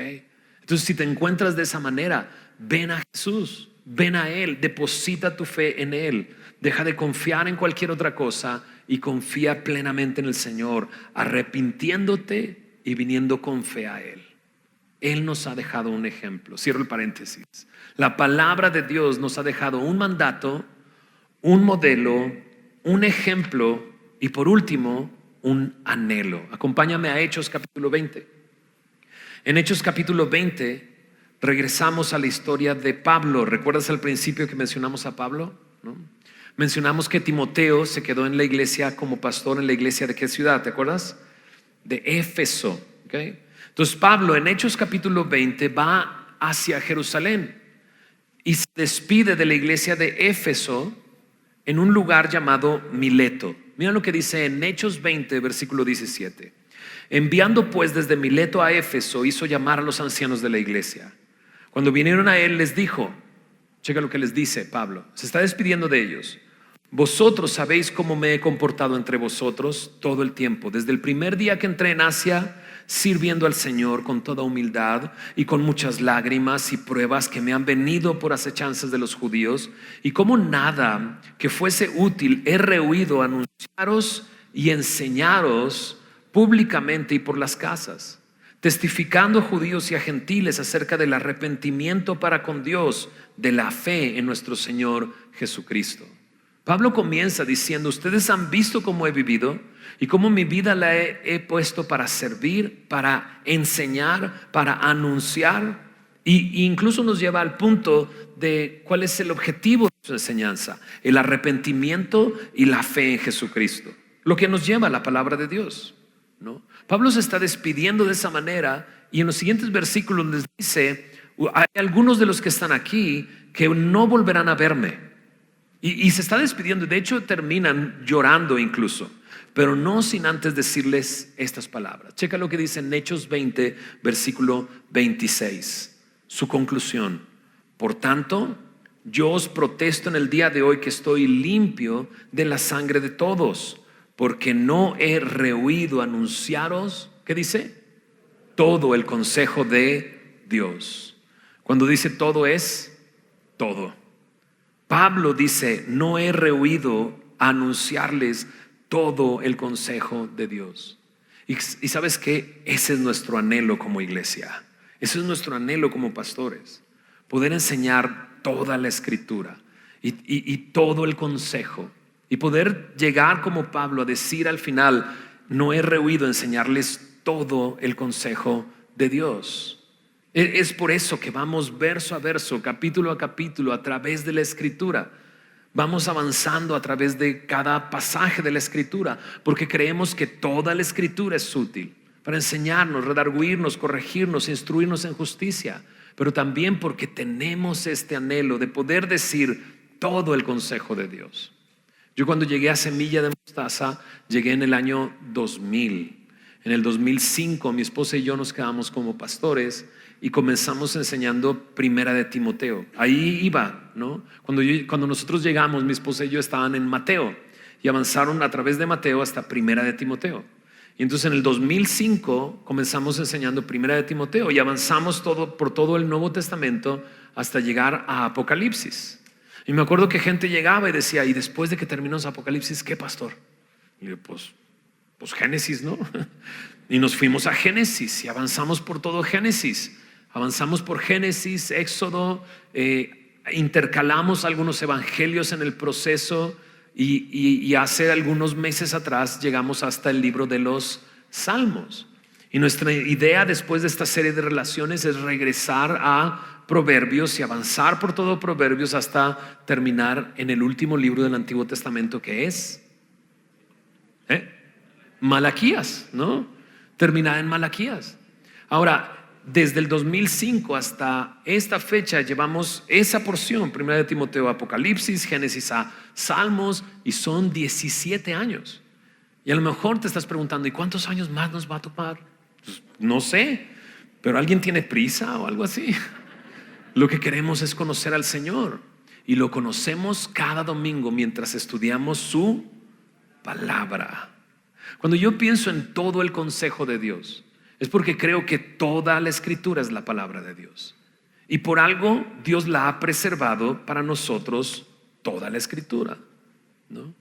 Entonces, si te encuentras de esa manera, ven a Jesús, ven a Él, deposita tu fe en Él. Deja de confiar en cualquier otra cosa y confía plenamente en el Señor, arrepintiéndote y viniendo con fe a Él. Él nos ha dejado un ejemplo. Cierro el paréntesis. La palabra de Dios nos ha dejado un mandato, un modelo, un ejemplo y por último, un anhelo. Acompáñame a Hechos capítulo 20. En Hechos capítulo 20 regresamos a la historia de Pablo. ¿Recuerdas al principio que mencionamos a Pablo? ¿No? Mencionamos que Timoteo se quedó en la iglesia como pastor en la iglesia de qué ciudad, ¿te acuerdas? De Éfeso. ¿Okay? Entonces Pablo en Hechos capítulo 20 va hacia Jerusalén y se despide de la iglesia de Éfeso en un lugar llamado Mileto. Mira lo que dice en Hechos 20, versículo 17. Enviando pues desde Mileto a Éfeso, hizo llamar a los ancianos de la iglesia. Cuando vinieron a él, les dijo, checa lo que les dice Pablo, se está despidiendo de ellos. Vosotros sabéis cómo me he comportado entre vosotros todo el tiempo, desde el primer día que entré en Asia, sirviendo al Señor con toda humildad y con muchas lágrimas y pruebas que me han venido por acechanzas de los judíos, y como nada que fuese útil he rehuido anunciaros y enseñaros públicamente y por las casas, testificando a judíos y a gentiles acerca del arrepentimiento para con Dios, de la fe en nuestro Señor Jesucristo. Pablo comienza diciendo, ustedes han visto cómo he vivido y cómo mi vida la he puesto para servir, para enseñar, para anunciar, y incluso nos lleva al punto de cuál es el objetivo de su enseñanza: el arrepentimiento y la fe en Jesucristo, lo que nos lleva a la palabra de Dios, ¿no? Pablo se está despidiendo de esa manera y en los siguientes versículos les dice, hay algunos de los que están aquí que no volverán a verme. Y se está despidiendo, de hecho terminan llorando incluso, pero no sin antes decirles estas palabras. Checa lo que dice en Hechos 20, versículo 26. Su conclusión: por tanto, yo os protesto en el día de hoy que estoy limpio de la sangre de todos, porque no he rehuido anunciaros, ¿qué dice? Todo el consejo de Dios. Cuando dice todo es todo. Pablo dice, no he rehuido anunciarles todo el consejo de Dios. Y sabes que ese es nuestro anhelo como iglesia. Ese es nuestro anhelo como pastores. Poder enseñar toda la escritura y todo el consejo. Y poder llegar como Pablo a decir al final, no he rehuido enseñarles todo el consejo de Dios. Es por eso que vamos verso a verso, capítulo a capítulo, a través de la escritura. Vamos avanzando a través de cada pasaje de la escritura, porque creemos que toda la escritura es útil para enseñarnos, redarguirnos, corregirnos, instruirnos en justicia, pero también porque tenemos este anhelo de poder decir todo el consejo de Dios. Yo cuando llegué a Semilla de Mostaza, llegué en el año 2000. En el 2005 mi esposa y yo nos quedamos como pastores y comenzamos enseñando Primera de Timoteo. Ahí iba, ¿no? Cuando nosotros llegamos, mi esposa y yo estaban en Mateo y avanzaron a través de Mateo hasta Primera de Timoteo. Y entonces en el 2005 comenzamos enseñando Primera de Timoteo y avanzamos por todo el Nuevo Testamento hasta llegar a Apocalipsis. Y me acuerdo que gente llegaba y decía, ¿y después de que terminamos Apocalipsis, qué, pastor? Y yo, pues Génesis, ¿no? Y nos fuimos a Génesis y avanzamos por todo Génesis. Avanzamos por Génesis, Éxodo, intercalamos algunos evangelios en el proceso y hace algunos meses atrás llegamos hasta el libro de los Salmos. Y nuestra idea después de esta serie de relaciones es regresar a Proverbios y avanzar por todo Proverbios hasta terminar en el último libro del Antiguo Testamento, que es Malaquías, ¿no? Terminar en Malaquías. Ahora, desde el 2005 hasta esta fecha llevamos esa porción, Primera de Timoteo, Apocalipsis, Génesis a Salmos, y son 17 años. Y a lo mejor te estás preguntando, ¿y cuántos años más nos va a topar? Pues, no sé, pero ¿alguien tiene prisa o algo así? Lo que queremos es conocer al Señor y lo conocemos cada domingo mientras estudiamos su palabra. Cuando yo pienso en todo el consejo de Dios, es porque creo que toda la escritura es la palabra de Dios. Y por algo Dios la ha preservado para nosotros toda la escritura, ¿no?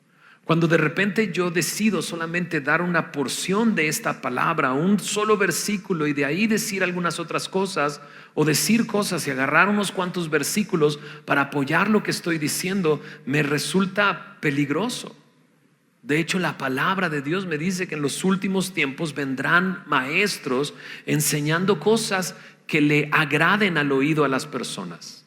Cuando de repente yo decido solamente dar una porción de esta palabra, un solo versículo, y de ahí decir algunas otras cosas, o decir cosas y agarrar unos cuantos versículos para apoyar lo que estoy diciendo, me resulta peligroso. De hecho, la palabra de Dios me dice que en los últimos tiempos vendrán maestros enseñando cosas que le agraden al oído a las personas,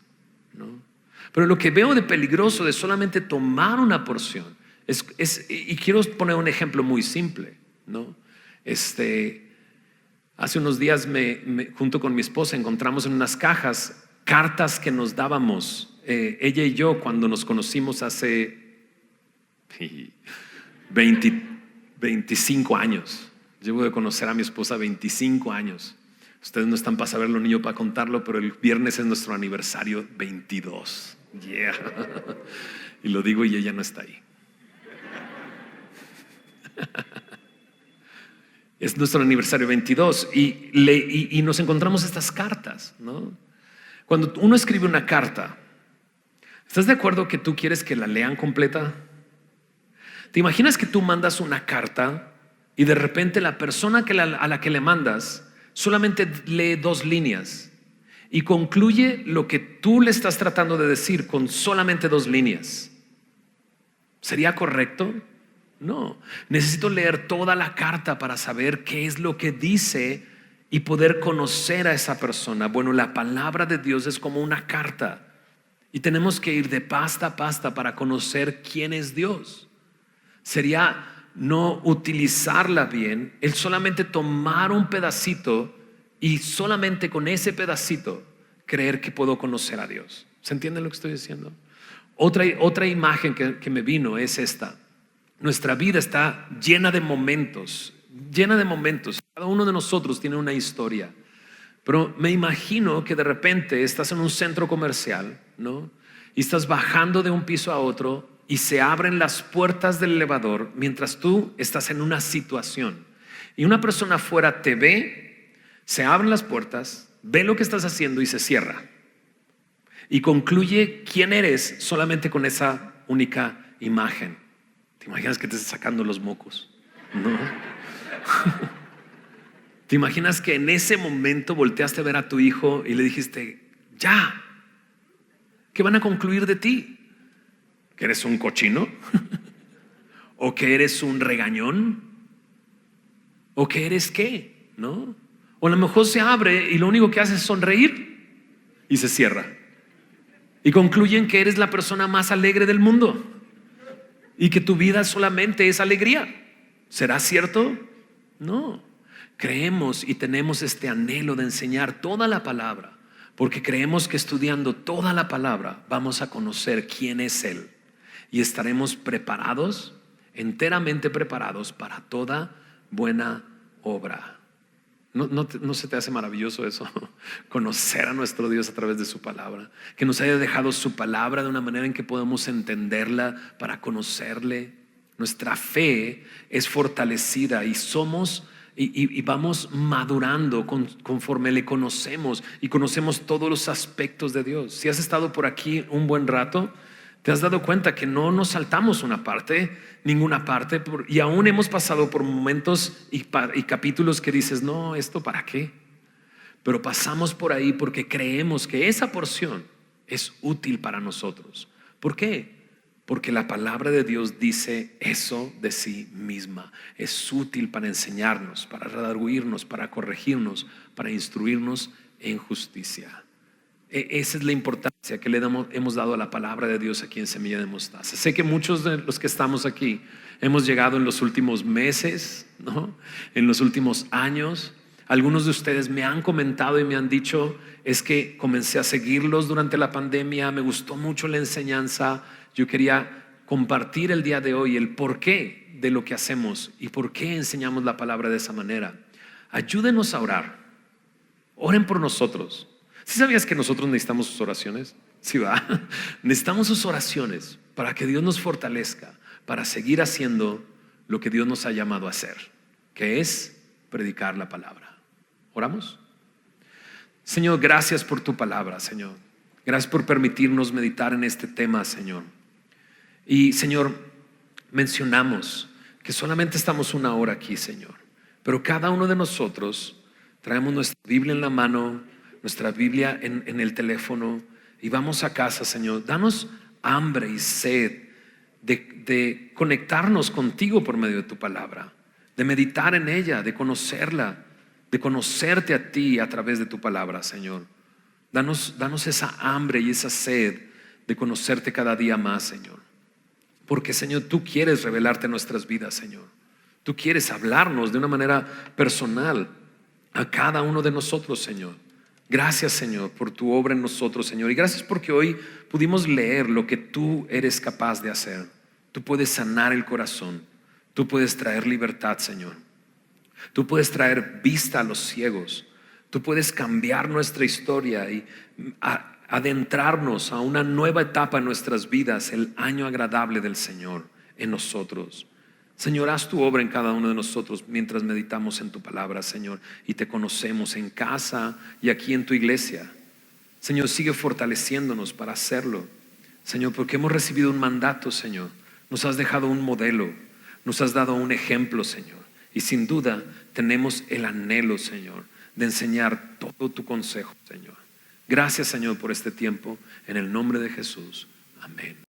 ¿no? Pero lo que veo de peligroso de solamente tomar una porción y quiero poner un ejemplo muy simple, ¿no? Hace unos días junto con mi esposa encontramos en unas cajas cartas que nos dábamos, ella y yo, cuando nos conocimos hace 25 años. Llevo de conocer a mi esposa 25 años. Ustedes no están para saberlo ni yo para contarlo, pero el viernes es nuestro aniversario 22. Yeah. Y lo digo y ella no está ahí. Es nuestro aniversario 22 y nos encontramos estas cartas, ¿no? Cuando uno escribe una carta, ¿estás de acuerdo que tú quieres que la lean completa? ¿Te imaginas que tú mandas una carta y de repente la persona a la que le mandas solamente lee 2 líneas y concluye lo que tú le estás tratando de decir con solamente 2 líneas? ¿Sería correcto? No. Necesito leer toda la carta para saber qué es lo que dice y poder conocer a esa persona. Bueno, la palabra de Dios es como una carta y tenemos que ir de pasta a pasta para conocer quién es Dios. Sería no utilizarla bien, el solamente tomar un pedacito y solamente con ese pedacito creer que puedo conocer a Dios. ¿Se entiende lo que estoy diciendo? Otra imagen que me vino es esta. Nuestra vida está llena de momentos. Cada uno de nosotros tiene una historia. Pero me imagino que de repente estás en un centro comercial, ¿no? Y estás bajando de un piso a otro y se abren las puertas del elevador mientras tú estás en una situación. Y una persona afuera te ve, se abren las puertas, ve lo que estás haciendo y se cierra. Y concluye quién eres solamente con esa única imagen. ¿Te imaginas que te estés sacando los mocos? No. ¿Te imaginas que en ese momento volteaste a ver a tu hijo y le dijiste, ya, ¿qué van a concluir de ti? ¿Que eres un cochino? ¿O que eres un regañón? ¿O que eres qué? ¿No? O a lo mejor se abre y lo único que hace es sonreír y se cierra. Y concluyen que eres la persona más alegre del mundo y que tu vida solamente es alegría. ¿Será cierto? No. Creemos y tenemos este anhelo de enseñar toda la palabra, porque creemos que estudiando toda la palabra vamos a conocer quién es Él y estaremos preparados, enteramente preparados para toda buena obra. ¿No se te hace maravilloso eso? Conocer a nuestro Dios a través de su palabra, que nos haya dejado su palabra de una manera en que podamos entenderla para conocerle. Nuestra fe es fortalecida y vamos madurando conforme le conocemos y conocemos todos los aspectos de Dios. Si has estado por aquí un buen rato, te has dado cuenta que no nos saltamos ninguna parte, y aún hemos pasado por momentos y capítulos que dices, no, ¿esto para qué? Pero pasamos por ahí porque creemos que esa porción es útil para nosotros. ¿Por qué? Porque la palabra de Dios dice eso de sí misma. Es útil para enseñarnos, para redarguirnos, para corregirnos, para instruirnos en justicia. Esa es la importancia que le hemos dado a la palabra de Dios aquí en Semilla de Mostaza. Sé que muchos de los que estamos aquí hemos llegado en los últimos meses, ¿no? En los últimos años. Algunos de ustedes me han comentado y me han dicho, es que comencé a seguirlos durante la pandemia, me gustó mucho la enseñanza. Yo quería compartir el día de hoy el porqué de lo que hacemos y por qué enseñamos la palabra de esa manera. Ayúdenos a orar. Oren por nosotros. ¿Sí sabías que nosotros necesitamos sus oraciones? Sí, va. Necesitamos sus oraciones para que Dios nos fortalezca, para seguir haciendo lo que Dios nos ha llamado a hacer, que es predicar la palabra. ¿Oramos? Señor, gracias por tu palabra, Señor. Gracias por permitirnos meditar en este tema, Señor. Y, Señor, mencionamos que solamente estamos 1 hora aquí, Señor, pero cada uno de nosotros traemos nuestra Biblia en la mano, nuestra Biblia en el teléfono, y vamos a casa, Señor. Danos hambre y sed de conectarnos contigo por medio de tu palabra, de meditar en ella, de conocerla, de conocerte a ti a través de tu palabra, Señor. Danos esa hambre y esa sed de conocerte cada día más, Señor. Porque, Señor, tú quieres revelarte en nuestras vidas, Señor. Tú quieres hablarnos de una manera personal. a cada uno de nosotros, Señor. Gracias, Señor, por tu obra en nosotros, Señor. Y gracias porque hoy pudimos leer lo que tú eres capaz de hacer. Tú puedes sanar el corazón. Tú puedes traer libertad, Señor. Tú puedes traer vista a los ciegos. Tú puedes cambiar nuestra historia y adentrarnos a una nueva etapa en nuestras vidas, el año agradable del Señor en nosotros. Señor, haz tu obra en cada uno de nosotros mientras meditamos en tu palabra, Señor, y te conocemos en casa y aquí en tu iglesia. Señor, sigue fortaleciéndonos para hacerlo, Señor, porque hemos recibido un mandato, Señor. Nos has dejado un modelo, nos has dado un ejemplo, Señor, y sin duda tenemos el anhelo, Señor, de enseñar todo tu consejo, Señor. Gracias, Señor, por este tiempo. En el nombre de Jesús. Amén.